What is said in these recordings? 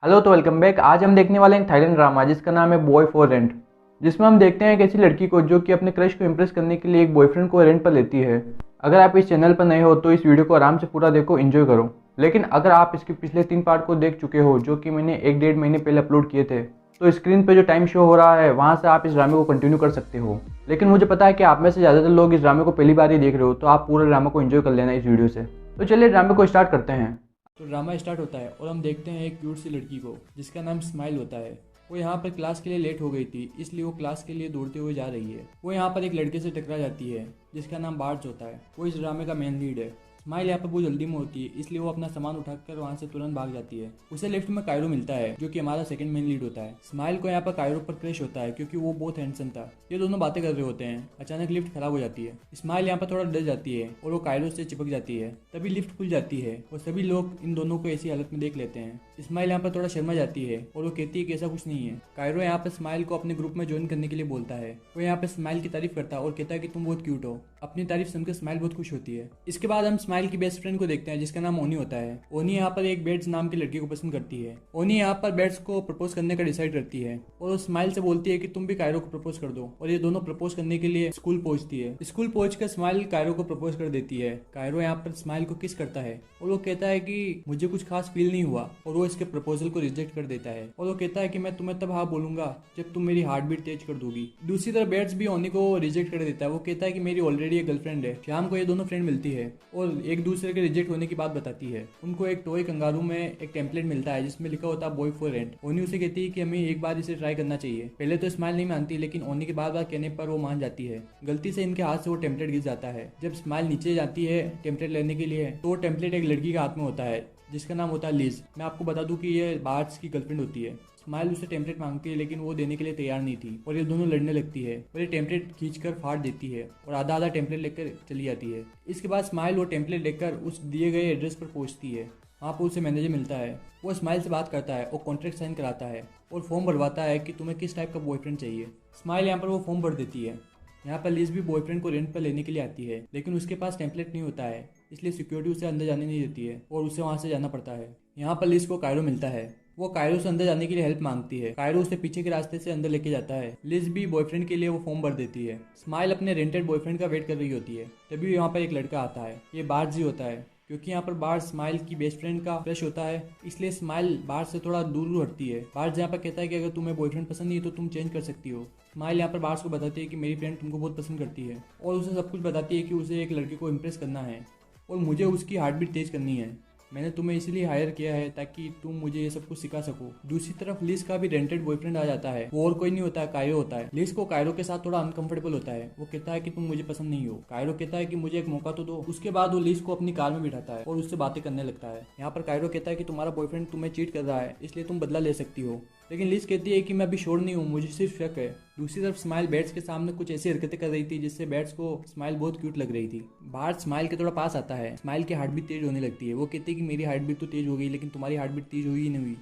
Hello तो welcome back. आज हम देखने वाले हैं एक थाईलैंड ड्रामा जिसका नाम है बॉय फॉर रेंट, जिसमें हम देखते हैं एक ऐसी लड़की को जो कि अपने क्रश को इम्प्रेस करने के लिए एक बॉयफ्रेंड को रेंट पर लेती है। अगर आप इस चैनल पर नए हो तो इस वीडियो को आराम से पूरा देखो, एंजॉय करो। लेकिन अगर आप इसके पिछले 3 पार्ट को देख चुके हो जो कि मैंने 1-1.5 महीने पहले अपलोड किए थे, तो स्क्रीन पर जो टाइम शो हो रहा है वहाँ से आप इस ड्रामे को कंटिन्यू कर सकते हो। लेकिन मुझे पता है कि आप में से ज़्यादातर लोग इस ड्रामे को पहली बार ही देख रहे हो, तो आप पूरे ड्रामा को एंजॉय कर लेना इस वीडियो से। तो चलिए ड्रामे को स्टार्ट करते हैं। तो ड्रामा स्टार्ट होता है और हम देखते हैं एक क्यूट सी लड़की को जिसका नाम स्माइल होता है। वो यहाँ पर क्लास के लिए लेट हो गई थी, इसलिए वो क्लास के लिए दौड़ते हुए जा रही है। वो यहाँ पर एक लड़के से टकरा जाती है जिसका नाम बार्ज होता है। वो इस ड्रामे का मेन लीड है। स्माइल यहाँ पर बहुत जल्दी में होती है, इसलिए वो अपना सामान उठाकर वहाँ से तुरंत भाग जाती है। उसे लिफ्ट में कायरो मिलता है जो कि हमारा सेकंड मेन लीड होता है। स्माइल को यहाँ पर कायरो पर क्रश होता है क्योंकि वो बहुत हैंडसम था। ये दोनों बातें कर रहे होते हैं, अचानक लिफ्ट खराब हो जाती है। स्माइल यहाँ पर थोड़ा डर जाती है और वो कायरो से चिपक जाती है। तभी लिफ्ट खुल जाती है और सभी लोग इन दोनों को ऐसी हालत में देख लेते हैं। स्माइल यहाँ पर थोड़ा शर्मा जाती है और वो कहती है कि ऐसा कुछ नहीं है। कायरो यहाँ पर स्माइल को अपने ग्रुप में ज्वाइन करने के लिए बोलता है। वो यहाँ पर स्माइल की तारीफ करता है और कहता है कि तुम बहुत क्यूट हो। अपनी तारीफ सुनकर स्माइल बहुत खुश होती है। इसके बाद हम स्माइल की बेस्ट फ्रेंड को देखते हैं जिसका नाम ओनी होता है। ओनी यहाँ पर एक बेट्स नाम की लड़की को पसंद करती है। ओनी यहाँ पर बेट्स को प्रपोज करने का डिसाइड करती है और वो स्माइल से बोलती है कि तुम भी कायरो को प्रपोज कर दो। और ये दोनों प्रपोज करने के लिए स्कूल पहुंचती है। स्कूल पहुंचकर स्माइल कायरो को प्रपोज कर देती है। कायरो यहाँ पर स्माइल को किस करता है और वो कहता है कि मुझे कुछ खास फील नहीं हुआ, और वो इसके प्रपोजल को रिजेक्ट कर देता है। और वो कहता है कि मैं तुम्हें तब हाँ बोलूंगा जब तुम मेरी हार्ट बीट तेज कर दोगी। दूसरी तरफ बेट्स भी ओनी को रिजेक्ट कर देता है। वो कहता है कि मेरी ऑलरेडी एक गर्लफ्रेंड है। शाम को ये दोनों फ्रेंड मिलती है और एक दूसरे के रिजेक्ट होने की बात बताती है। उनको एक टॉय कंगारू में एक टेम्पलेट मिलता है जिसमें लिखा होता है बॉय फॉर रेंट। ओनी उसे कहती है कि हमें एक बार इसे ट्राई करना चाहिए। पहले तो स्माइल नहीं मानती, लेकिन ओनी के बार बार कहने पर वो मान जाती है। गलती से इनके हाथ से वो टेम्पलेट गिर जाता है। जब स्माइल नीचे जाती है टेम्पलेट लेने के लिए, तो वो टेम्पलेट एक लड़की के हाथ में होता है जिसका नाम होता है लिज। मैं आपको बता दूं कि ये बार्ज की गर्लफ्रेंड होती है। स्माइल उसे टेम्पलेट मांगती है लेकिन वो देने के लिए तैयार नहीं थी और ये दोनों लड़ने लगती है और ये टेम्पलेट खींचकर फाड़ देती है और आधा आधा टेम्पलेट लेकर चली जाती है। इसके बाद स्माइल वो टेम्पलेट लेकर उस दिए गए एड्रेस पर पहुंचती है। वहाँ पर उसे मैनेजर मिलता है। वो स्माइल से बात करता है और कॉन्ट्रैक्ट साइन कराता है और फॉर्म भरवाता है कि तुम्हें किस टाइप का बॉयफ्रेंड चाहिए। स्माइल यहाँ पर वो फॉर्म भर देती है। यहाँ पर लिज भी बॉयफ्रेंड को रेंट पर लेने के लिए आती है, लेकिन उसके पास टेम्पलेट नहीं होता है, इसलिए सिक्योरिटी उसे अंदर जाने नहीं देती है और उसे वहाँ से जाना पड़ता है। यहाँ पर लिज को कायरो मिलता है। वो कायरो से अंदर जाने के लिए हेल्प मांगती है। कायरो उसे पीछे के रास्ते से अंदर लेके जाता है। लिज भी बॉयफ्रेंड के लिए वो फॉर्म भर देती है। स्माइल अपने रेंटेड बॉयफ्रेंड का वेट कर रही होती है। तभी यहाँ पर एक लड़का आता है। ये बार्ज ही होता है। क्योंकि यहाँ पर बार्ज स्माइल की बेस्ट फ्रेंड का क्रश होता है, इसलिए स्माइल बार्ज से थोड़ा दूर हटती है। बार्ज यहाँ पर कहता है कि अगर तुम्हें बॉयफ्रेंड पसंद नहीं है तो तुम चेंज कर सकती हो। स्माइल यहाँ पर बार्ज को बताती है कि मेरी फ्रेंड तुमको बहुत पसंद करती है और उसे सब कुछ बताती है कि उसे एक लड़के को इम्प्रेस करना है और मुझे उसकी हार्ट बीट तेज करनी है। मैंने तुम्हें इसलिए हायर किया है ताकि तुम मुझे ये सब कुछ सिखा सको। दूसरी तरफ लिज का भी रेंटेड बॉयफ्रेंड आ जाता है। वो और कोई नहीं होता है, कायरो होता है। लिज को कायरो के साथ थोड़ा अनकंफर्टेबल होता है। वो कहता है कि तुम मुझे पसंद नहीं हो। कायरो कहता है कि मुझे एक मौका तो दो। उसके बाद वो लिज को अपनी कार में बिठाता है और उससे बातें करने लगता है। यहाँ पर कायरो कहता है कि तुम्हारा बॉयफ्रेंड तुम्हें चीट कर रहा है, इसलिए तुम बदला ले सकती हो। लेकिन लिज कहती है कि मैं अभी श्योर नहीं हूँ, मुझे सिर्फ शक है। दूसरी तरफ स्माइल बेट्स के सामने कुछ ऐसी हरकतें कर रही थी जिससे बेट्स को स्माइल बहुत क्यूट लग रही थी। बार्ज स्माइल के थोड़ा पास आता है। स्माइल की हार्ट बीट तेज होने लगती है। वो कहती है कि मेरी हार्ट बीट तो तेज हो गई, लेकिन तुम्हारी हार्ट बीट तेज हुई ही नहीं हुई।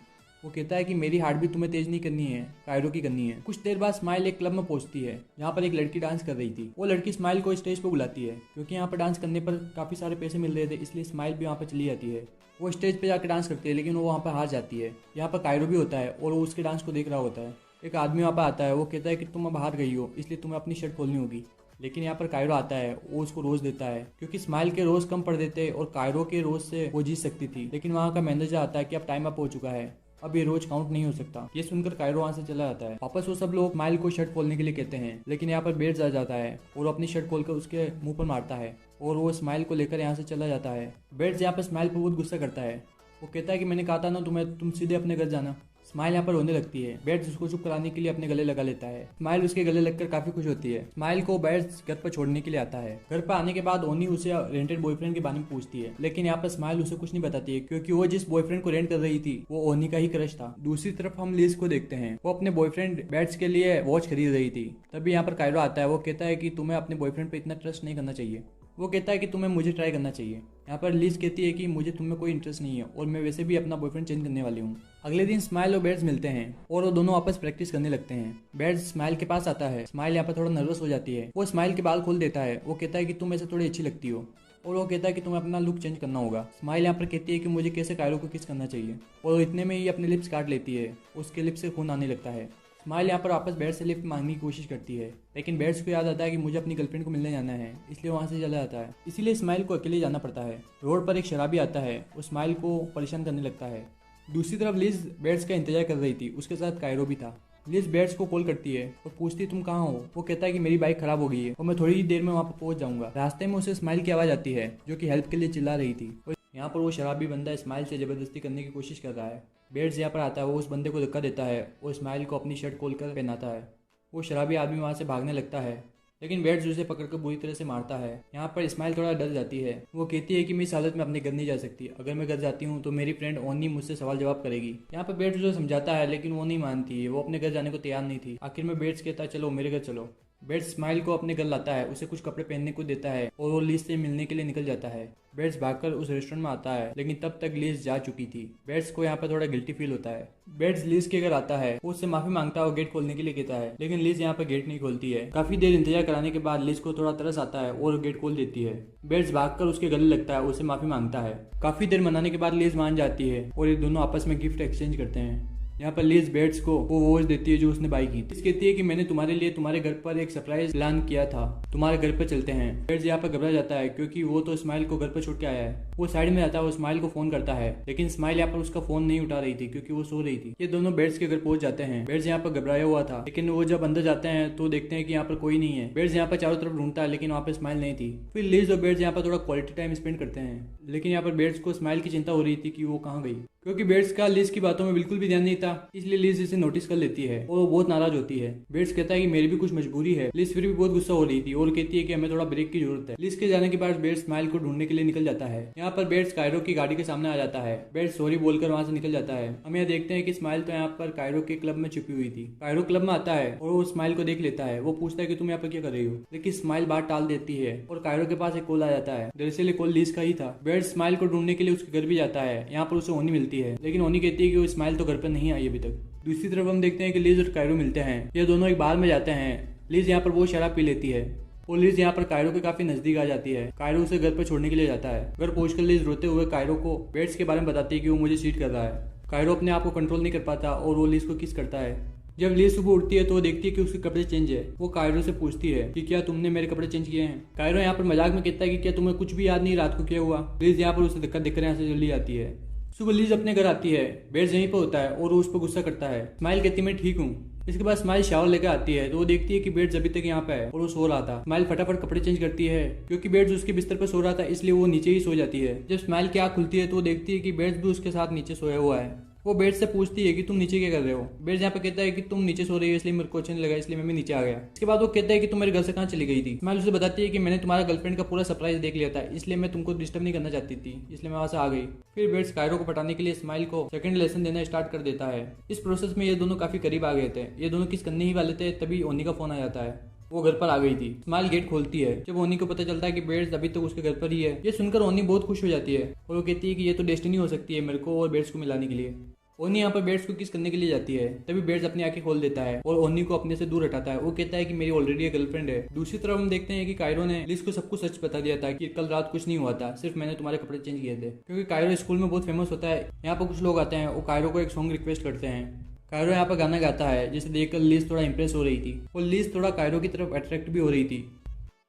वो कहता है कि मेरी हार्ट बीट तुम्हें तेज नहीं करनी है, कायरो की करनी है। कुछ देर बाद स्माइल एक क्लब में पहुंचती है जहाँ पर एक लड़की डांस कर रही थी। वो लड़की स्माइल को स्टेज पर बुलाती है। क्योंकि यहाँ पर डांस करने पर काफी सारे पैसे मिल रहे थे, इसलिए स्माइल भी वहाँ पर चली जाती है। वो स्टेज पे जाकर डांस करती है, लेकिन वो वहाँ पर हार जाती है। यहाँ पर कायरो भी होता है और वो उसके डांस को देख रहा होता है। एक आदमी वहाँ पर आता है। वो कहता है कि तुम अब हार गई हो, इसलिए तुम्हें अपनी शर्ट खोलनी होगी। लेकिन यहाँ पर कायरो आता है। वो उसको रोज देता है क्योंकि स्माइल के रोज कम पड़ देते और कायरो के रोज से वो जीत सकती थी। लेकिन वहाँ का मैनेजर आता है कि अब टाइम अप हो चुका है, अब ये रोज काउंट नहीं हो सकता। ये सुनकर कायरो वहाँ से चला जाता है। वापस वो सब लोग स्माइल को शर्ट खोलने के लिए कहते हैं, लेकिन यहाँ पर बेट्स आ जाता है और अपनी शर्ट खोलकर उसके मुंह पर मारता है और वो स्माइल को लेकर यहाँ से चला जाता है। बेट्स यहाँ पर स्माइल पर बहुत गुस्सा करता है। वो कहता है कि मैंने कहा था ना तुम्हें, तुम सीधे अपने घर जाना। स्माइल यहाँ पर रोने लगती है। बेट्स उसको चुप कराने के लिए अपने गले लगा लेता है। स्माइल उसके गले लगकर काफी खुश होती है। स्माइल को बेट्स घर पर छोड़ने के लिए आता है। घर पर आने के बाद ओनी उसे रेंटेड बॉयफ्रेंड के बारे में पूछती है, लेकिन यहाँ पर स्माइल उसे कुछ नहीं बताती है क्योंकि वो जिस बॉयफ्रेंड को रेंट कर रही थी वो ओनी का ही क्रश था। दूसरी तरफ हम लिज को देखते हैं। वो अपने बॉयफ्रेंड बेट्स के लिए वॉच खरीद रही थी। तभी यहाँ पर कायरो आता है। वो कहता है कि तुम्हें अपने बॉयफ्रेंड पर इतना ट्रस्ट नहीं करना चाहिए। वो कहता है कि तुम्हें मुझे ट्राई करना चाहिए। यहाँ पर लिज कहती है कि मुझे तुम्हें कोई इंटरेस्ट नहीं है और मैं वैसे भी अपना बॉयफ्रेंड चेंज करने वाली हूँ। अगले दिन स्माइल और बेट्स मिलते हैं और वो दोनों आपस प्रैक्टिस करने लगते हैं। बेट्स स्माइल के पास आता है। स्माइल यहाँ पर थोड़ा नर्वस हो जाती है। वो स्माइल के बाल खोल देता है। वो कहता है कि तुम ऐसे थोड़ी अच्छी लगती हो। और वो कहता है कि तुम्हें अपना लुक चेंज करना होगा। स्माइल यहाँ पर कहती है कि मुझे कैसे कायरो को किस करना चाहिए, और इतने में ही अपने लिप्स काट लेती है। उसके लिप्स से खून आने लगता है। स्माइल यहाँ पर वापस बेड से लिफ्ट मांगने की कोशिश करती है, लेकिन बेड्स को याद आता है कि मुझे अपनी गर्लफ्रेंड को मिलने जाना है, इसलिए वहाँ से चला जाता है। इसीलिए स्माइल को अकेले जाना पड़ता है। रोड पर एक शराबी आता है, वो स्माइल को परेशान करने लगता है। दूसरी तरफ लिज बेड्स का इंतजार कर रही थी, उसके साथ कायरो भी था। लिज बेड्स को कॉल करती है और पूछती तुम कहाँ हो। वो कहता है कि मेरी बाइक खराब हो गई है और मैं थोड़ी ही देर में वहाँ पर पहुँच जाऊंगा। रास्ते में उसे स्माइल की आवाज़ आती है जो कि हेल्प के लिए चिल्ला रही थी। यहाँ पर वो शराबी बंदा स्माइल से ज़बरदस्ती करने की कोशिश कर रहा है। बेड्स यहाँ पर आता है, वो उस बंदे को धक्का देता है और स्माइल को अपनी शर्ट खोलकर पहनाता है। वो शराबी आदमी वहाँ से भागने लगता है, लेकिन बेड्स उसे पकड़कर बुरी तरह से मारता है। यहाँ पर स्माइल थोड़ा डर जाती है। वो कहती है कि मैं इस हालत में अपने घर नहीं जा सकती, अगर मैं घर जाती हूँ तो मेरी फ्रेंड ओनी मुझसे सवाल जवाब करेगी। यहाँ पर बेड्स उसे समझाता है, लेकिन वो नहीं मानती है। वो अपने घर जाने को तैयार नहीं थी। आखिर में बेड्स कहता है चलो मेरे घर चलो। बेड्स स्माइल को अपने घर लाता है, उसे कुछ कपड़े पहनने को देता है और वो लिज से मिलने के लिए निकल जाता है। बेड्स भागकर उस रेस्टोरेंट में आता है, लेकिन तब तक लिज जा चुकी थी। बेड्स को यहाँ पर थोड़ा गिल्टी फील होता है। बेड्स लिज के घर आता है, वो उससे माफी मांगता है और गेट खोलने के लिए कहता है, लेकिन लिज यहाँ पर गेट नहीं खोलती है। काफी देर इंतजार कराने के बाद लिज को थोड़ा तरस आता है और गेट खोल देती है। बेड्स भागकर उसके गले लगता है, उससे माफी मांगता है। काफी देर मनाने के बाद लिज मान जाती है और ये दोनों आपस में गिफ्ट एक्सचेंज करते हैं। यहाँ पर लिज बेड्स को वो वॉच देती है जो उसने बाई की थी। कहती है कि मैंने तुम्हारे लिए तुम्हारे घर पर एक सरप्राइज प्लान किया था, तुम्हारे घर पर चलते हैं। बेड्स यहाँ पर घबरा जाता है क्योंकि वो तो स्माइल को घर पर छोड़ के आया है। वो साइड में आता है, वो स्माइल को फोन करता है, लेकिन स्माइल यहाँ पर उसका फोन नहीं उठा रही थी क्योंकि वो सो रही थी। ये दोनों बेड्स के घर पहुंच जाते हैं। बेड्स यहाँ पर घबराया हुआ था, लेकिन वो जब अंदर जाते हैं तो देखते हैं कि यहाँ पर कोई नहीं है। बेड्स यहाँ पर चारों तरफ ढूंढता है, लेकिन वहाँ पर स्माइल नहीं थी। फिर लिज और बेड्स यहाँ पर थोड़ा क्वालिटी टाइम स्पेंड करते हैं, लेकिन यहाँ पर बेड्स को स्माइल की चिंता हो रही थी कि वो कहाँ गई, क्योंकि बेड्स का लिज की बातों में बिल्कुल भी ध्यान नहीं था। इसलिए लिज इसे नोटिस कर लेती है और वो बहुत नाराज होती है। बेड्स कहता है कि मेरी भी कुछ मजबूरी है। लिज फिर भी बहुत गुस्सा हो रही थी और कहती है कि हमें थोड़ा ब्रेक की जरूरत है। लिज के जाने के बाद बेड्स स्माइल को ढूंढने के लिए निकल जाता है। यहाँ पर बेड्स कायरो की गाड़ी के सामने आ जाता है। बेड्स सॉरी बोलकर वहां से निकल जाता है। हम यहाँ देखते हैं कि स्माइल तो यहाँ पर कायरो के क्लब में छुपी हुई थी। कायरो क्लब में आता है और वो स्माइल को देख लेता है। वो पूछता है कि तुम यहाँ पर क्या कर रही हो, लेकिन स्माइल बात टाल देती है और कायरो के पास एक कॉल आ जाता है। दरअसल ये कॉल लिज का ही था। बेड्स स्माइल को ढूंढने के लिए उसके घर भी जाता है। यहाँ पर उसे ओनी मिलती है, लेकिन ओनी कहती है कि वो स्माइल तो घर पर नहीं आई अभी तक। दूसरी तरफ हम देखते हैं कि लिज और कायरो मिलते हैं। ये दोनों एक बार में जाते हैं। लिज यहाँ पर वो शराब पी लेती है और लिज यहाँ पर कायरो के काफी नजदीक आ जाती है। कायरो उसे घर पर छोड़ने के लिए जाता है। घर पहुंचकर लिज रोते हुए कायरो को बेड्स के बारे में बताती है कि वो मुझे चीट कर रहा है। कायरो अपने आप को कंट्रोल नहीं कर पाता और वो लिज को किस करता है। जब लिज सुबह उठती है तो वो देखती है कि उसके कपड़े चेंज है। वो कायरो से पूछती है कि क्या तुमने मेरे कपड़े चेंज किए हैं। कायरो यहाँ पर मजाक में कहता है कि क्या तुम्हें कुछ भी याद नहीं रात को क्या हुआ। लिज यहाँ पर उसे धक्का देकर यहाँ से जल्दी आती है। सुबह लिज अपने घर आती है। बेड्स यहीं पर होता है और वो उस पर गुस्सा करता है। स्माइल कहती है मैं ठीक हूँ। इसके बाद स्माइल शावर लेकर आती है तो वो देखती है कि बेड्स अभी तक यहाँ पे है और वो सो रहा था। स्माइल फटाफट कपड़े चेंज करती है क्योंकि बेड्स उसके बिस्तर पर सो रहा था, इसलिए वो नीचे ही सो जाती है। जब स्माइल की आँख खुलती है तो वो देखती है कि बेड्स भी उसके साथ नीचे सोया हुआ है। वो बेड से पूछती है कि तुम नीचे क्या कर रहे हो। बेड यहाँ पे कहता है कि तुम नीचे सो रही हो इसलिए मेरे को अच्छा नहीं लगा, इसलिए मैं भी नीचे आ गया। इसके बाद वो कहता है कि तुम मेरे घर से कहाँ चली गई थी। स्माइल उसे बताती है कि मैंने तुम्हारा गर्लफ्रेंड का पूरा सरप्राइज देख लिया था, इसलिए मैं तुमको डिस्टर्ब नहीं करना चाहती थी, इसलिए मैं वहां से आ गई। फिर बेड्स कायरो को पटाने के लिए स्माइल को सेकंड लेसन देना स्टार्ट कर देता है। इस प्रोसेस में ये दोनों काफी करीब आ गए थे। ये दोनों किस करने ही वाले थे, तभी ओनी का फोन आ जाता है। वो घर पर आ गई थी। स्माइल गेट खोलती है। जब ओनी को पता चलता है कि बेड्स अभी तक उसके घर पर ही है, ये सुनकर ओनी बहुत खुश हो जाती है और वो कहती है कि ये तो डेस्टिनी हो सकती है मेरे को और बेड्स को मिलाने के लिए। ओनी यहाँ पर बेड्स को किस करने के लिए जाती है, तभी बेड्स अपनी आंखें खोल देता है और ओनी को अपने से दूर हटाता है। वो कहता है कि मेरी ऑलरेडी एक गर्लफ्रेंड है। दूसरी तरफ हम देखते हैं कि कायरो ने लिज को सब कुछ सच बता दिया था कि कल रात कुछ नहीं हुआ था, सिर्फ मैंने तुम्हारे कपड़े चेंज किए थे। क्योंकि कायरो स्कूल में बहुत फेमस होता है। यहाँ पर कुछ लोग आते हैं, वो कायरो को एक सॉन्ग रिक्वेस्ट करते हैं। कायरो यहाँ पर गाना गाता है जिसे देखकर लिज थोड़ा इंप्रेस हो रही थी और लिज थोड़ा कायरो की तरफ अट्रैक्ट भी हो रही थी।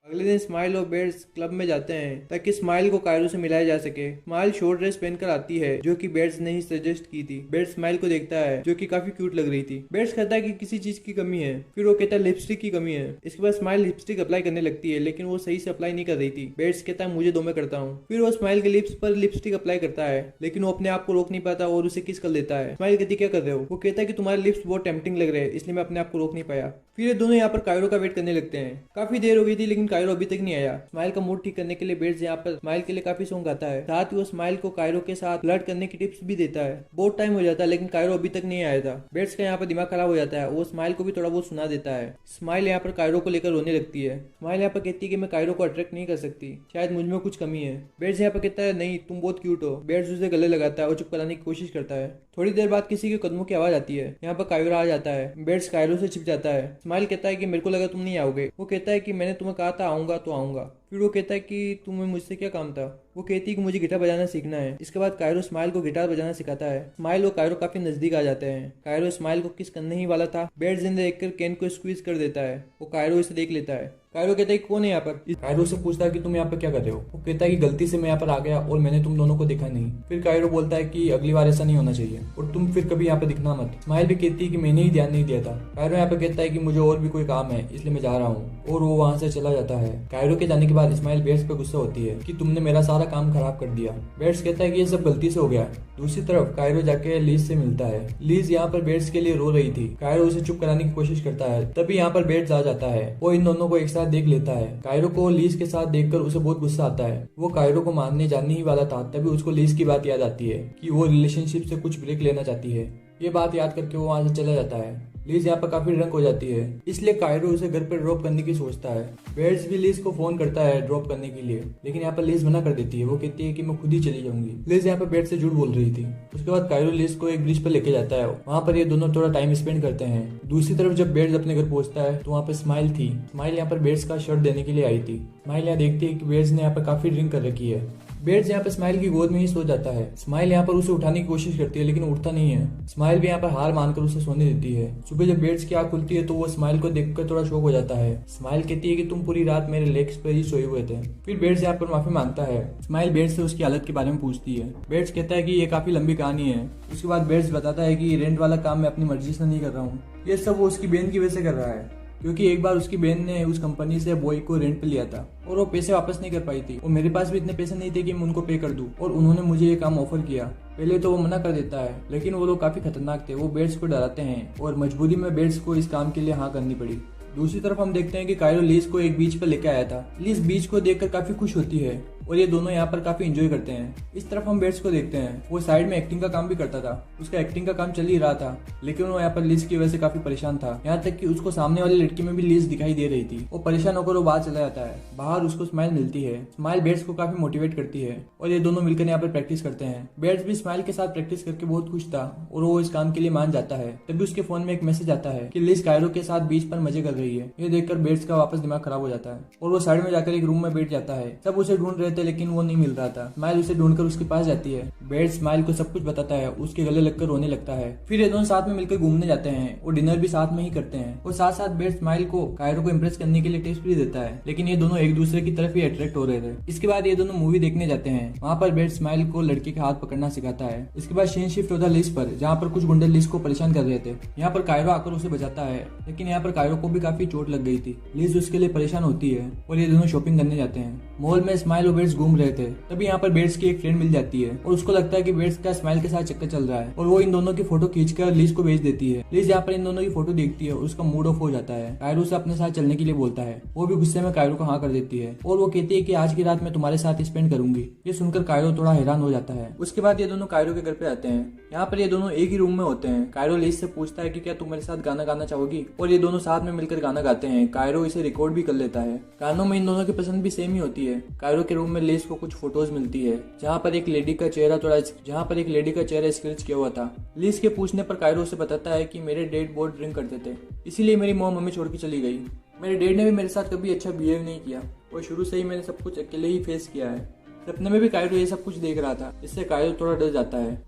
अगले दिन स्माइल और बेड्स क्लब में जाते हैं ताकि स्माइल को कायरो से मिलाया जा सके। स्माइल शॉर्ट ड्रेस पहनकर आती है जो कि बेड्स ने ही सजेस्ट की थी। बेड्स स्माइल को देखता है जो कि काफी क्यूट लग रही थी। बेड्स कहता है कि किसी चीज की कमी है, फिर वो कहता है लिपस्टिक की कमी है। इसके बाद स्माइल लिपस्टिक अप्लाई करने लगती है, लेकिन वो सही से अप्लाई नहीं कर रही थी। बेड्स कहता है मुझे दो मैं करता हूँ। फिर वो स्माइल के लिप्स पर लिपस्टिक अप्लाई करता है, लेकिन वो अपने आप को रोक नहीं पाता और उसे किस कर लेता है। स्माइल कहती क्या कर रहे हो। वो कहता है कि तुम्हारे लिप्स बहुत टेम्पटिंग लग रहे हैं, इसलिए मैं अपने आप को रोक नहीं पाया। फिर ये दोनों यहाँ पर कायरो का वेट करने लगते हैं। काफी देर हो गई थी लेकिन कायरो अभी तक नहीं आया। स्माइल का मूड ठीक करने के लिए बेड्स यहाँ पर स्माइल के लिए काफी सॉन्ग गाता है। साथ ही वो स्माइल को कायरो के साथ फ्लर्ट करने की टिप्स भी देता है। बहुत टाइम हो जाता है लेकिन कायरो अभी तक नहीं आया था। बेड्स का यहाँ पर दिमाग खराब हो जाता है। वो स्माइल को भी थोड़ा बहुत सुना देता है। स्माइल यहाँ पर कायरो को लेकर रोने लगती है। स्माइल यहाँ पर कहती है कि मैं कायरो को अट्रैक्ट नहीं कर सकती, शायद मुझ में कुछ कमी है। बेड्स यहाँ पर कहता है नहीं तुम बहुत क्यूट हो। बेड्स उसे गले लगाता है और चुप कराने की कोशिश करता है। थोड़ी देर बाद किसी के कदमों की आवाज आती है। यहाँ पर कायरो आ जाता है। बेड्स कायरो से छिप जाता है। स्माइल कहता है कि मेरे को लगा तुम नहीं आओगे। वो कहता है कि मैंने तुम्हें कहा था आऊंगा तो आऊंगा। फिर वो कहता है कि तुम्हें मुझसे क्या काम था। वो कहती है कि मुझे गिटार बजाना सीखना है। इसके बाद कायरो स्माइल को गिटार बजाना सिखाता है। स्माइल और कायरो काफी नजदीक आ जाते हैं। कायरो स्माइल को किस करने ही वाला था। बेड जिंदा देखकर केन को स्क्वीज कर देता है। वो कायरो इसे देख लेता है। कायरो कहता है कि कौन है यहाँ पर। कायरो से पूछता है कि तुम यहाँ पर क्या कर रहे हो। वो कहता है कि गलती से मैं यहाँ पर आ गया और मैंने तुम दोनों को देखा नहीं। फिर कायरो बोलता है कि अगली बार ऐसा नहीं होना चाहिए और तुम फिर कभी यहाँ पर दिखना मत। स्माइल भी कहती है कि मैंने ही ध्यान नहीं दिया था। कायरो यहाँ पर कहता है कि मुझे और भी कोई काम है इसलिए मैं जा रहा हूँ और वो वहाँ से चला जाता है। कायरो के जाने के बाद स्माइल बेड्स पे गुस्सा होती है कि तुमने मेरा सारा काम खराब कर दिया। बेड्स कहता है कि ये सब गलती से हो गया। दूसरी तरफ कायरो जाके लीज से मिलता है। लीज यहाँ पर बेड्स के लिए रो रही थी। कायरो उसे चुप कराने की कोशिश करता है। तभी यहाँ पर बेड्स आ जाता है। वो इन दोनों को एक साथ देख लेता है। कायरो को लीज के साथ देखकर उसे बहुत गुस्सा आता है। वो कायरो को मारने जाने ही वाला था। तभी उसको लीज की बात याद आती है कि वो रिलेशनशिप से कुछ ब्रेक लेना चाहती है। ये बात याद करके वो वहां से चला जाता है। लीज यहाँ पर काफी ड्रंक हो जाती है, इसलिए कायरो उसे घर पर ड्रॉप करने की सोचता है। बेड्स भी लीज को फोन करता है ड्रॉप करने के लिए, लेकिन यहाँ पर लीज मना कर देती है। वो कहती है कि मैं खुद ही चली जाऊंगी। लीज यहाँ पर बेड से झूठ बोल रही थी। उसके बाद कायरो लीज को एक ब्रिज पर लेके जाता है। वहाँ पर ये दोनों थोड़ा टाइम स्पेंड करते हैं। दूसरी तरफ जब बेड्स अपने घर पहुंचता है तो वहाँ पर स्माइल थी। स्माइल यहाँ पर बेड्स का शर्ट देने के लिए आई थी। स्माइल यहाँ देखती है कि बेड्स ने यहाँ पर काफी ड्रिंक कर रखी है। बेड्स यहाँ पर स्माइल की गोद में ही सो जाता है। स्माइल यहाँ पर उसे उठाने की कोशिश करती है लेकिन उठता नहीं है। स्माइल भी यहाँ पर हार मानकर उसे सोने देती है। सुबह जब बेड्स की आंख खुलती है तो वो स्माइल को देखकर थोड़ा शॉक हो जाता है। स्माइल कहती है कि तुम पूरी रात मेरे लेग्स पर ही सोए हुए थे। फिर बेड्स यहाँ पर माफी मांगता है। स्माइल बेड्स से उसकी हालत के बारे में पूछती है। बेड्स कहता है कि ये काफी लंबी कहानी है। उसके बाद बेड्स बताता है कि रेंट वाला काम मैं अपनी मर्जी से नहीं कर रहा हूँ। ये सब वो उसकी बहन की वजह से कर रहा है, क्योंकि एक बार उसकी बहन ने उस कंपनी से बॉय को रेंट पे लिया था और वो पैसे वापस नहीं कर पाई थी और मेरे पास भी इतने पैसे नहीं थे कि मैं उनको पे कर दूं और उन्होंने मुझे ये काम ऑफर किया। पहले तो वो मना कर देता है लेकिन वो लोग काफी खतरनाक थे। वो बेड्स को डराते हैं और मजबूरी में बेड्स को इस काम के लिए हाँ करनी पड़ी। दूसरी तरफ हम देखते हैं कि कायरो लीज को एक बीच पर लेकर आया था। लीज बीच को देखकर काफी खुश होती है और ये दोनों यहाँ पर काफी एंजॉय करते हैं। इस तरफ हम बेड्स को देखते हैं। वो साइड में एक्टिंग का काम भी करता था। उसका एक्टिंग का काम चल ही रहा था लेकिन वो यहाँ पर लीज की वजह से काफी परेशान था। यहाँ तक कि उसको सामने वाली लड़की में भी लीज दिखाई दे रही थी। वो परेशान होकर वो बाहर चला जाता है। बाहर उसको स्माइल मिलती है। स्माइल बेड्स को काफी मोटिवेट करती है और ये दोनों मिलकर यहाँ पर प्रैक्टिस करते हैं। बेड्स भी स्माइल के साथ प्रैक्टिस करके बहुत खुश था और वो इस काम के लिए मान जाता है। तभी उसके फोन में एक मैसेज आता है कि लीज कायरो के साथ बीच पर मजे कर रही है। ये देखकर बेड्स का वापस दिमाग खराब हो जाता है और वो साइड में जाकर एक रूम में बैठ जाता है। सब उसे ढूंढ रहे थे लेकिन वो नहीं मिल रहा था। स्माइल उसे ढूंढकर उसके पास जाती है। बेड स्माइल को सब कुछ बताता है। उसके गले लगकर रोने लगता है। फिर ये दोनों साथ में मिलकर घूमने जाते हैं और डिनर भी साथ में ही करते हैं और साथ साथ बेड स्माइल को कायरो को इम्प्रेस करने के लिए टिप्स भी देता है, लेकिन ये दोनों एक दूसरे की तरफ ही अट्रैक्ट हो रहे थे। इसके बाद ये दोनों मूवी देखने जाते हैं। वहाँ पर बेड स्माइल को लड़के के हाथ पकड़ना सिखाता है। इसके बाद सीन शिफ्ट होता है लीज पर, जहाँ पर कुछ गुंडे लीज को परेशान कर रहे थे। यहाँ पर कायरो आकर उसे बचाता है लेकिन यहाँ पर कायरो को भी काफी चोट लग गई थी। लीज उसके लिए परेशान होती है और ये दोनों शॉपिंग करने जाते हैं। मॉल में स्माइल और बेड्स घूम रहे थे। तभी यहाँ पर बेड्स की एक फ्रेंड मिल जाती है और उसको लगता है कि बेड्स का स्माइल के साथ चक्कर चल रहा है और वो इन दोनों की फोटो खींचकर लीज को भेज देती है। लीज यहाँ पर इन दोनों की फोटो देखती है और उसका मूड ऑफ हो जाता है। कायरो से अपने साथ चलने के लिए बोलता है। वो भी गुस्से में कायरो को हाँ कर देती है और वो कहती है कि आज की रात मैं तुम्हारे साथ स्पेंड करूंगी। ये सुनकर कायरो थोड़ा हैरान हो जाता है। उसके बाद ये दोनों कायरो के घर पे आते हैं। यहाँ पर ये दोनों एक ही रूम में होते हैं। कायरो लीज से पूछता है कि क्या तुम मेरे साथ गाना गाना चाहोगी और ये दोनों साथ में मिलकर गाना गाते हैं। कायरो इसे रिकॉर्ड भी कर लेता है। गानों में इन दोनों की पसंद भी सेम ही होती है। कायरो के रूम में लीज को कुछ फोटोज मिलती है जहाँ पर एक लेडी का चेहरा स्क्रैच किया हुआ था। लीज के पूछने पर कायरो उसे बताता है कि मेरे डैड बहुत ड्रिंक करते थे, इसीलिए मेरी मॉम हमें छोड़ के चली गई। मेरे डैड ने भी मेरे साथ कभी अच्छा बिहेव नहीं किया और शुरू से ही मैंने सब कुछ अकेले ही फेस किया है। सपने में भी कायरो ये सब कुछ देख रहा था, इससे कायरो थोड़ा डर जाता है।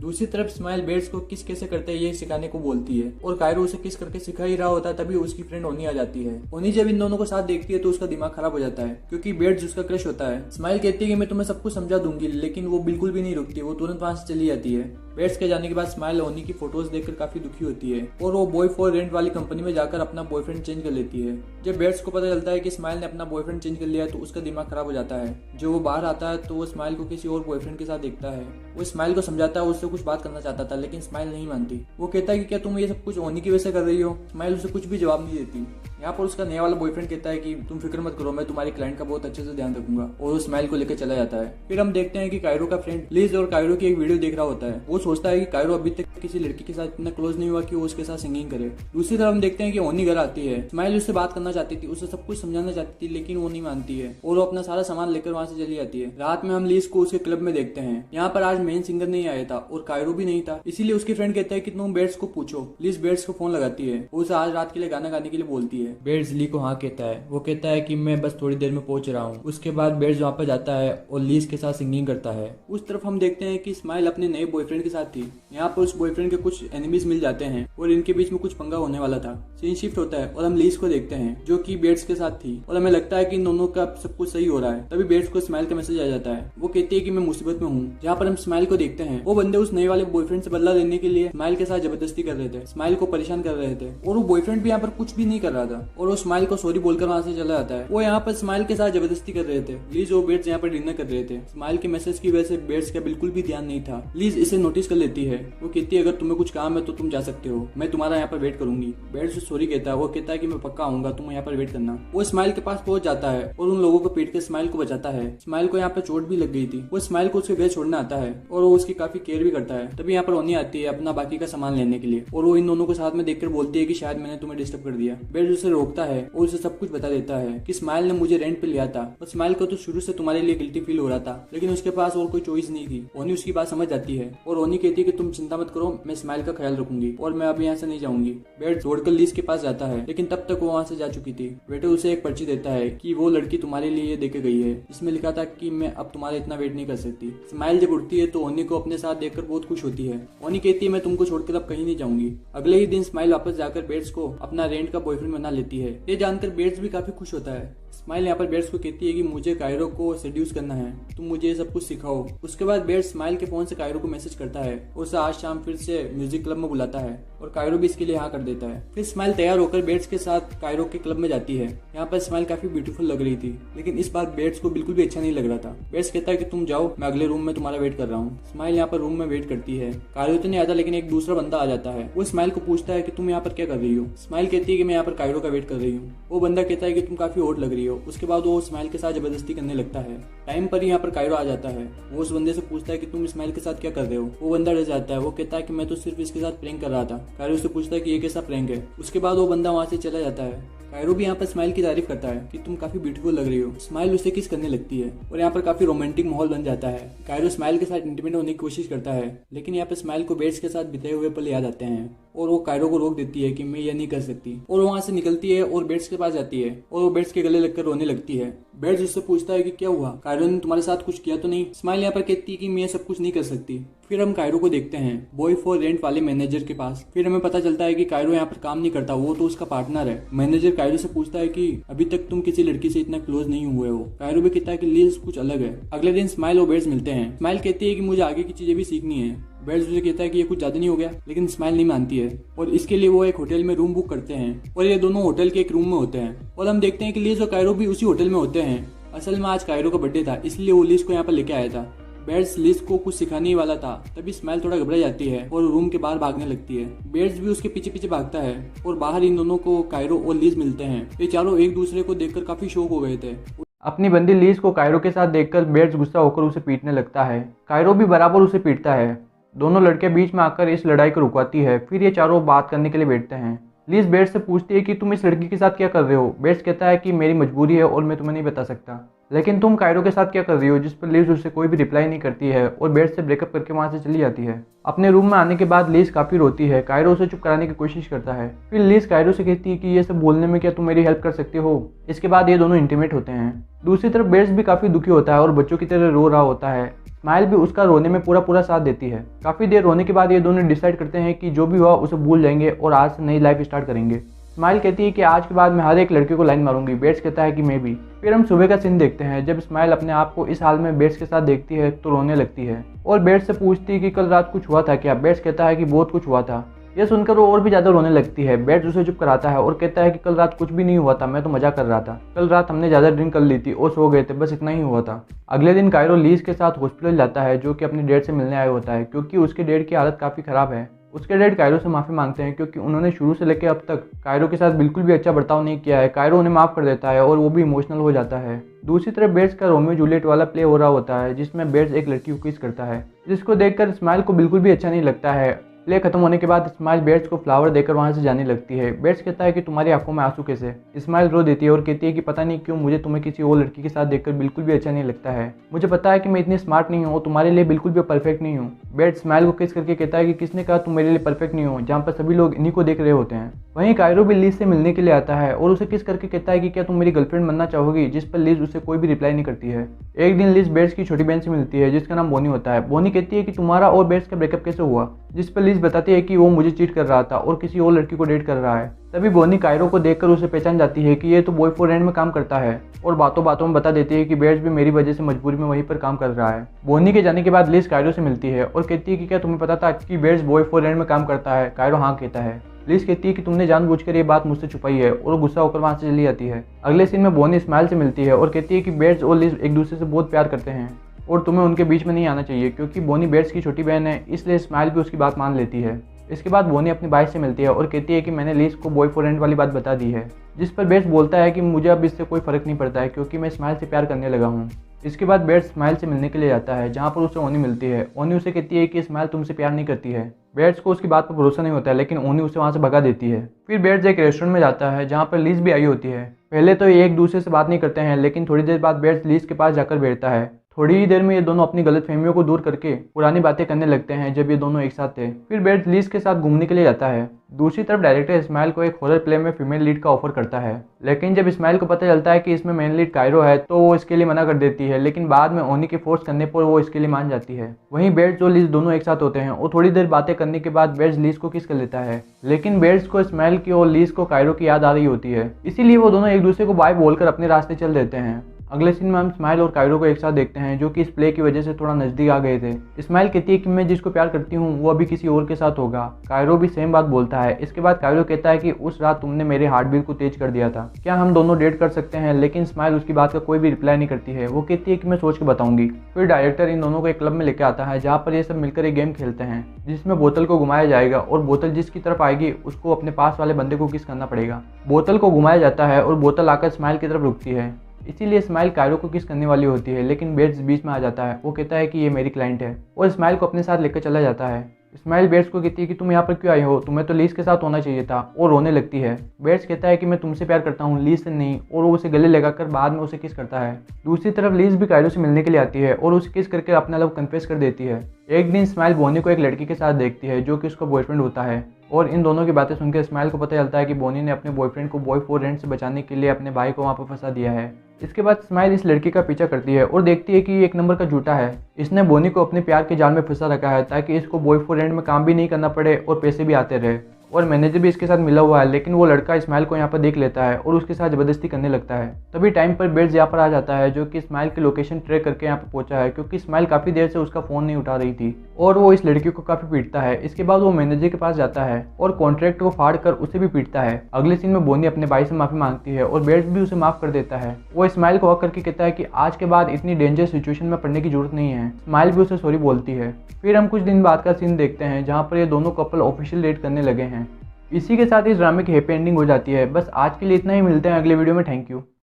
दूसरी तरफ स्माइल बेड्स को किस कैसे करते हैं ये सिखाने को बोलती है और कायरो उसे किस करके सिखा ही रहा होता है। तभी उसकी फ्रेंड ओनी आ जाती है। ओनी जब इन दोनों को साथ देखती है तो उसका दिमाग खराब हो जाता है क्योंकि बेड्स उसका क्रश होता है। स्माइल कहती है कि मैं तुम्हें सब कुछ समझा दूंगी, लेकिन वो बिल्कुल भी नहीं रुकती। वो तुरंत वहां से चली जाती है। बेड्स के जाने के बाद स्माइल ओनी की फोटोज देखकर काफी दुखी होती है और वो बॉय फॉर रेंट वाली कंपनी में जाकर अपना बॉयफ्रेंड चेंज कर लेती है। जब बेड्स को पता चलता है कि स्माइल ने अपना बॉयफ्रेंड चेंज कर लिया है तो उसका दिमाग खराब हो जाता है। जब वो बाहर आता है तो वो स्माइल को किसी और बॉयफ्रेंड के साथ देखता है। वो स्माइल को समझाता है, उससे कुछ बात करना चाहता था लेकिन स्माइल नहीं मानती। वो कहता है कि क्या तुम ये सब कुछ ओनी की वजह से कर रही हो। स्माइल उसे कुछ भी जवाब नहीं देती। यहाँ पर उसका नया वाला बॉयफ्रेंड कहता है कि तुम फिक्र मत करो, मैं तुम्हारे क्लाइंट का बहुत अच्छे से ध्यान रखूंगा, और वो स्माइल को लेकर चला जाता है। फिर हम देखते हैं कि कायरो का फ्रेंड लिज और कायरो की एक वीडियो देख रहा होता है। वो सोचता है कि कायरो अभी तक किसी लड़की के साथ इतना क्लोज नहीं हुआ कि वो उसके साथ सिंगिंग करे। दूसरी तरफ हम देखते हैं कि ओनी घर आती है। स्माइल उससे बात करना चाहती थी, उसे सब कुछ समझाना चाहती थी, लेकिन वो नहीं मानती है और वो अपना सारा सामान लेकर वहां से चली जाती है। रात में हम लीज को उसके क्लब में देखते हैं। यहाँ पर आज मेन सिंगर नहीं आया था और कायरो भी नहीं था, इसीलिए उसकी फ्रेंड कहता है कि तुम बेड्स को पूछो। लीज बेड्स को फोन लगाती है, वो उसे आज रात के लिए गाना गाने के लिए बोलती है। बेड्स ली को हाँ कहता है। वो कहता है कि मैं बस थोड़ी देर में पहुंच रहा हूँ। उसके बाद बेड्स वहाँ पर जाता है और लीज के साथ सिंगिंग करता है। उस तरफ हम देखते हैं कि स्माइल अपने नए बॉयफ्रेंड के साथ थी। यहाँ पर उस बॉयफ्रेंड के कुछ एनिमीज मिल जाते हैं और इनके बीच में कुछ पंगा होने वाला था। सीन शिफ्ट होता है और हम लीज को देखते हैं जो कि बेड्स के साथ थी और हमें लगता है कि इन दोनों का सब कुछ सही हो रहा है। तभी बेड्स को स्माइल का मैसेज आ जाता है। वो कहती है कि मैं मुसीबत में हूँ। जहाँ पर हम स्माइल को देखते हैं, वो बंदे उस नए वाले बॉयफ्रेंड से बदला लेने के लिए स्माइल के साथ जबरदस्ती कर रहे थे, स्माइल को परेशान कर रहे थे और वो बॉयफ्रेंड भी यहाँ पर कुछ भी नहीं कर रहा था और वो स्माइल को सॉरी बोलकर वहां से चला जाता है। वो यहाँ पर स्माइल के साथ जबरदस्ती कर रहे थे। लीज और बेड्स यहाँ पर डिनर कर रहे थे। स्माइल के मैसेज की वजह से बेड्स का बिल्कुल भी ध्यान नहीं था। लीज इसे नोटिस कर लेती है। वो कहती है अगर तुम्हें कुछ काम है तो तुम जा सकते हो, मैं तुम्हारा यहाँ पर वेट करूंगी। बेड्स सॉरी कहता है। वो कहता है कि मैं पक्का आऊंगा, तुम यहाँ पर वेट करना। वो स्माइल के पास पहुंच जाता है और उन लोगों को पीट के स्माइल को बचाता है। स्माइल को यहाँ पर चोट भी लग गई थी। वो स्माइल को उसके घर छोड़ने आता है और वो उसकी काफी केयर भी करता है। तभी यहाँ पर ओनी आती है अपना बाकी का सामान लेने के लिए और वो इन दोनों को साथ में देखकर बोलती है कि शायद मैंने तुम्हें डिस्टर्ब कर दिया। बेड्स उसे रोकता है और उसे सब कुछ बता देता है कि स्माइल ने मुझे रेंट पे लिया था और स्माइल को तो शुरू से तुम्हारे लिए गिल्टी फील हो रहा था, लेकिन उसके पास और कोई चॉइस नहीं थी। ओनी उसकी बात समझ जाती है और ओनी कहती है कि तुम चिंता मत करो, मैं स्माइल का ख्याल रखूंगी और मैं अब यहाँ से नहीं जाऊंगी। बेड दौड़कर लीज के पास जाता है, लेकिन तब तक वो वहाँ से जा चुकी थी। वेटर उसे एक पर्ची देता है कि वो लड़की तुम्हारे लिए देके गई है, जिसमें लिखा था कि मैं अब तुम्हारा इतना वेट नहीं कर सकती। स्माइल जब उठती है तो ओनी को अपने साथ देखकर बहुत खुश होती है। ओनी कहती है मैं तुमको छोड़कर अब कहीं नहीं जाऊंगी। अगले ही दिन स्माइल वापस जाकर बेड्स को अपना रेंट का बॉयफ्रेंड बना लेती है। ये जानकर बेड्स भी काफी खुश होता है। स्माइल यहाँ पर बेड्स को कहती है कि मुझे कायरो को सेड्यूस करना है, तुम मुझे ये सब कुछ सिखाओ। उसके बाद बेड्स स्माइल के फोन से कायरो को मैसेज करता है, उसे आज शाम फिर से म्यूजिक क्लब में बुलाता है और कायरो भी इसके लिए हाँ कर देता है। फिर स्माइल तैयार होकर बेड्स के साथ कायरो के क्लब में जाती है। यहाँ पर स्माइल काफी ब्यूटीफुल लग रही थी, लेकिन इस बार बेड्स को बिल्कुल भी अच्छा नहीं लग रहा था। बेड्स कहता है कि तुम जाओ, मैं अगले रूम में तुम्हारा वेट कर रहा हूँ। स्माइल यहाँ पर रूम में वेट करती है। कायरो तो नहीं आता, लेकिन एक दूसरा बंदा आ जाता है। वो स्माइल को पूछता है कि तुम यहाँ पर क्या कर रही हो। स्माइल कहती है कि मैं यहाँ पर कायरो का वेट कर रही हूँ। वो बंदा कहता है कि तुम काफी हॉट लग रही हो। उसके बाद वो स्माइल के साथ जबरदस्ती करने लगता है। टाइम पर ही यहाँ पर कायरो आ जाता है। वो उस बंदे से पूछता है कि तुम स्माइल के साथ क्या कर रहे हो। वो बंदा डर जाता है। वो कहता है कि मैं तो सिर्फ इसके साथ प्रैंक कर रहा था। कायरो से पूछता है कि ये कैसा प्रैंक है। उसके बाद वो बंदा वहां से चला जाता है। कायरो भी यहाँ पर स्माइल की तारीफ करता है कि तुम काफी ब्यूटीफुल लग रही हो। स्माइल उसे किस करने लगती है और यहाँ पर काफी रोमांटिक माहौल बन जाता है। कायरो स्माइल के साथ इंटीमेट होने की कोशिश करता है, लेकिन यहाँ पर स्माइल को बेड्स के साथ बिताए हुए पल याद आते हैं और वो कायरो को रोक देती है कि मैं ये नहीं कर सकती और वहां से निकलती है और बेड्स के पास जाती है और वो बेड्स के गले लगकर रोने लगती है। बेड्स उससे पूछता है कि क्या हुआ, कायरो ने तुम्हारे साथ कुछ किया तो नहीं। स्माइल यहाँ पर कहती है कि मैं सब कुछ नहीं कर सकती। फिर हम कायरो को देखते हैं बॉय फॉर रेंट वाले मैनेजर के पास। फिर हमें पता चलता है कि कायरो यहाँ पर काम नहीं करता, वो तो उसका पार्टनर है। मैनेजर कायरो से पूछता है कि अभी तक तुम किसी लड़की से इतना क्लोज नहीं हुए हो। कायरो भी कहता है कि लीज कुछ अलग है। अगले दिन स्माइल और बेड्स मिलते हैं। स्माइल कहती है कि मुझे आगे की चीजें भी सीखनी है। बेड्स उसे कहता है कि ये कुछ ज्यादा नहीं हो गया, लेकिन स्माइल नहीं मानती है और इसके लिए वो एक होटल में रूम बुक करते हैं और ये दोनों होटल के एक रूम में होते हैं और हम देखते हैं कि लीज और कायरो भी उसी होटल में होते हैं। असल में आज कायरो का बर्थडे था, इसलिए वो लीज को यहाँ पर लेके आया था। बेड्स लीज को कुछ सिखाने ही वाला था, तभी स्माइल थोड़ा घबरा जाती है और रूम के बाहर भागने लगती है। बेड्स भी उसके पीछे पीछे भागता है और बाहर इन दोनों को कायरो और लीज मिलते हैं। ये चारों एक दूसरे को देखकर काफी शॉक हो गए थे। अपनी बंदी लीज को कायरो के साथ देखकर बेड्स गुस्सा होकर उसे पीटने लगता है। कायरो भी बराबर उसे पीटता है। दोनों लड़के बीच में आकर इस लड़ाई को रुकवाती है। फिर ये चारों बात करने के लिए बैठते हैं। लीज बेड्स से पूछती है कि तुम इस लड़की के साथ क्या कर रहे हो। बेड्स कहता है कि मेरी मजबूरी है और मैं तुम्हें नहीं बता सकता। लेकिन तुम कायरो के साथ क्या कर रही हो, जिस पर लीज उससे कोई भी रिप्लाई नहीं करती है और बेड्स से ब्रेकअप करके वहां से चली जाती है। अपने रूम में आने के बाद लीज काफी रोती है। कायरो उसे चुप कराने की कोशिश करता है। फिर लीज कायरो से कहती है कि ये सब बोलने में क्या तुम मेरी हेल्प कर सकते हो। इसके बाद ये दोनों इंटीमेट होते हैं। दूसरी तरफ बेड्स भी काफी दुखी होता है और बच्चों की तरह रो रहा होता है। स्माइल भी उसका रोने में पूरा साथ देती है। काफी देर रोने के बाद ये दोनों डिसाइड करते हैं कि जो भी हुआ उसे भूल जाएंगे और आज से नई लाइफ स्टार्ट करेंगे। स्माइल कहती है कि आज के बाद मैं हर एक लड़के को लाइन मारूंगी। बेड्स कहता है कि मैं भी। फिर हम सुबह का सीन देखते हैं। जब स्माइल अपने आप को इस हाल में बेड्स के साथ देखती है तो रोने लगती है और बेड्स से पूछती है कि कल रात कुछ हुआ था क्या। बेड्स कहता है कि बहुत कुछ हुआ था। यह सुनकर वो और भी ज्यादा रोने लगती है। बेड्स उसे चुप कराता है और कहता है कि कल रात कुछ भी नहीं हुआ था, मैं तो मजाक कर रहा था। कल रात हमने ज्यादा ड्रिंक कर ली थी और सो गए थे, बस इतना ही हुआ था। अगले दिन कायरो लीज के साथ हॉस्पिटल जाता है, जो कि अपने डैड से मिलने आया होता है क्योंकि उसके डैड की हालत काफी खराब है उसके डैड कायरो से माफ़ी मांगते हैं क्योंकि उन्होंने शुरू से लेकर अब तक कायरो के साथ बिल्कुल भी अच्छा बर्ताव नहीं किया है। कायरो उन्हें माफ़ कर देता है और वो भी इमोशनल हो जाता है। दूसरी तरफ बेट्स का रोमियो जूलियट वाला प्ले हो रहा होता है जिसमें बेट्स एक लड़की को किस करता है, जिसको देखकर स्माइल को बिल्कुल भी अच्छा नहीं लगता है। प्ले खत्म होने के बाद स्माइल बेट्स को फ्लावर देकर वहां से जाने लगती है। बेट्स कहता है कि तुम्हारी आंखों में आंसू कैसे। स्माइल रो देती है और कहती है कि पता नहीं क्यों मुझे तुम्हें किसी और लड़की के साथ देखकर बिल्कुल भी अच्छा नहीं लगता है। मुझे पता है कि मैं इतनी स्मार्ट नहीं हूँ, तुम्हारे लिए बिल्कुल भी परफेक्ट नहीं हूँ। बेट्स स्माइल को किस करके कहता है कि किसने कहा तुम मेरे लिए परफेक्ट नहीं हो, जहाँ पर सभी लोग इन्हीं को देख रहे होते हैं। वहीं कायरो भी लीज से मिलने के लिए आता है और उसे किस करके कहता है कि क्या तुम मेरी गर्लफ्रेंड बनना चाहोगी, जिस पर लीज उसे कोई भी रिप्लाई नहीं करती है। एक दिन लीज बेट्स की छोटी बहन से मिलती है जिसका नाम बोनी होता है। बोनी कहती है कि तुम्हारा और बेट्स का ब्रेकअप कैसे हुआ, जिस पर लीज बताती है कि वो मुझे चीट कर रहा था और किसी और लड़की को डेट कर रहा है। तभी बोनी कायरो को देखकर उसे पहचान जाती है कि ये तो बॉय फॉर रेंट में काम करता है और बातों बातों में बता देती है कि बेट्स भी मेरी वजह से मजबूरी में वहीं पर काम कर रहा है। बोनी के जाने के बाद लीज कायरो से मिलती है और कहती है कि क्या तुम्हें पता था कि बेट्स बॉय फॉर रेंट में काम करता है। कायरो हाँ कहता है। लीज कहती है कि तुमने जानबूझकर ये बात मुझसे छुपाई है और गुस्सा होकर वहां से चली जाती है। अगले सीन में बोनी स्माइल से मिलती है और कहती है कि बेट्स और लीज एक दूसरे से बहुत प्यार करते हैं और तुम्हें उनके बीच में नहीं आना चाहिए, क्योंकि बोनी बेट्स की छोटी बहन है, इसलिए स्माइल भी उसकी बात मान लेती है। इसके बाद बोनी अपनी भाई से मिलती है और कहती है कि मैंने लीज को बॉय फॉर रेंट वाली बात बता दी है, जिस पर बेट्स बोलता है कि मुझे अब इससे कोई फर्क नहीं पड़ता है क्योंकि मैं स्माइल से प्यार करने लगा हूँ। इसके बाद बेट्स स्माइल से मिलने के लिए जाता है जहाँ पर उसे ओनी मिलती है। ओनी उसे कहती है कि स्माइल तुमसे प्यार नहीं करती है। बेट्स को उसकी बात पर भरोसा नहीं होता है लेकिन ओनी उसे वहाँ से भगा देती है। फिर बेट्स एक रेस्टोरेंट में जाता है जहाँ पर लीज भी आई होती है। पहले तो ये एक दूसरे से बात नहीं करते हैं लेकिन थोड़ी देर बाद बेट्स लीज के पास जाकर बैठता है। थोड़ी ही देर में ये दोनों अपनी गलतफहमियों को दूर करके पुरानी बातें करने लगते हैं जब ये दोनों एक साथ थे। फिर बेट्स लीज के साथ घूमने के लिए जाता है। दूसरी तरफ डायरेक्टर इस्माइल को एक हॉरर प्ले में फीमेल लीड का ऑफर करता है, लेकिन जब इस्माइल को पता चलता है कि इसमें मेन लीड कायरो है तो वो इसके लिए मना कर देती है, लेकिन बाद में ओनी के फोर्स करने पर वो इसके लिए मान जाती है। वहीं बेट्स और लीज दोनों एक साथ होते हैं और थोड़ी देर बातें करने के बाद बेट्स लीज को किस कर लेता है, लेकिन बेट्स को इस्माइल की और लीज को कायरो की याद आ रही होती है, इसीलिए वो दोनों एक दूसरे को बाय बोलकर अपने रास्ते चल देते हैं। अगले सीन में हम स्माइल और कायरो को एक साथ देखते हैं जो कि इस प्ले की वजह से थोड़ा नजदीक आ गए थे। स्माइल कहती है कि मैं जिसको प्यार करती हूँ वो अभी किसी और के साथ होगा। कायरो भी सेम बात बोलता है। इसके बाद कायरो कहता है कि उस रात तुमने मेरे हार्ट बीट को तेज कर दिया था, क्या हम दोनों डेट कर सकते हैं, लेकिन स्माइल उसकी बात का कोई भी रिप्लाई नहीं करती है। वो कहती है कि मैं सोच के बताऊंगी। फिर डायरेक्टर इन दोनों को एक क्लब में लेकर आता है जहाँ पर ये सब मिलकर एक गेम खेलते हैं जिसमें बोतल को घुमाया जाएगा और बोतल जिसकी तरफ आएगी उसको अपने पास वाले बंदे को किस करना पड़ेगा। बोतल को घुमाया जाता है और बोतल आकर स्माइल की तरफ रुकती है, इसीलिए स्माइल कायरो को किस करने वाली होती है, लेकिन बेट्स बीच में आ जाता है। वो कहता है कि ये मेरी क्लाइंट है और स्माइल को अपने साथ लेकर चला जाता है। स्माइल बेट्स को कहती है कि तुम यहाँ पर क्यों आई हो, तुम्हें तो लीज के साथ होना चाहिए था, और रोने लगती है। बेट्स कहता है कि मैं तुमसे प्यार करता हूँ, लीज से नहीं, और वो उसे गले लगाकर बाद में उसे किस करता है। दूसरी तरफ लीज भी कायरो से मिलने के लिए आती है और उसे किस करके अपना लव कन्फेस कर देती है। एक दिन स्माइल बोनी को एक लड़की के साथ देखती है जो कि उसका बॉयफ्रेंड होता है और इन दोनों की बातें सुनकर स्माइल को पता चलता है कि बोनी ने अपने बॉयफ्रेंड को बॉय फॉर रेंट से बचाने के लिए अपने भाई को वहाँ पर फंसा दिया है। इसके बाद स्माइल इस लड़की का पीछा करती है और देखती है कि ये एक नंबर का झूठा है। इसने बोनी को अपने प्यार के जाल में फंसा रखा है ताकि इसको बॉय फॉर रेंट में काम भी नहीं करना पड़े और पैसे भी आते रहे, और मैनेजर भी इसके साथ मिला हुआ है। लेकिन वो लड़का स्माइल को यहाँ पर देख लेता है और उसके साथ जबरदस्ती करने लगता है। तभी टाइम पर बेट्स यहाँ पर आ जाता है जो कि स्माइल की लोकेशन ट्रैक करके यहाँ पर पहुंचा है, क्योंकि स्माइल काफ़ी देर से उसका फ़ोन नहीं उठा रही थी और वो इस लड़की को काफ़ी पीटता है। इसके बाद वो मैनेजर के पास जाता है और कॉन्ट्रैक्ट को फाड़ कर उसे भी पीटता है। अगले सीन में बोनी अपने भाई से माफ़ी मांगती है और बेट्स भी उसे माफ़ कर देता है। वो स्माइल को हक करके कहता है कि आज के बाद इतनी डेंजर सिचुएशन में पड़ने की जरूरत नहीं है। स्माइल भी उसे सॉरी बोलती है। फिर हम कुछ दिन बाद का सीन देखते हैं जहाँ पर ये दोनों कपल ऑफिशियल डेट करने लगे हैं। इसी के साथ इस ड्रामे की हैप्पी एंडिंग हो जाती है। बस आज के लिए इतना ही, मिलते हैं अगले वीडियो में। Thank you.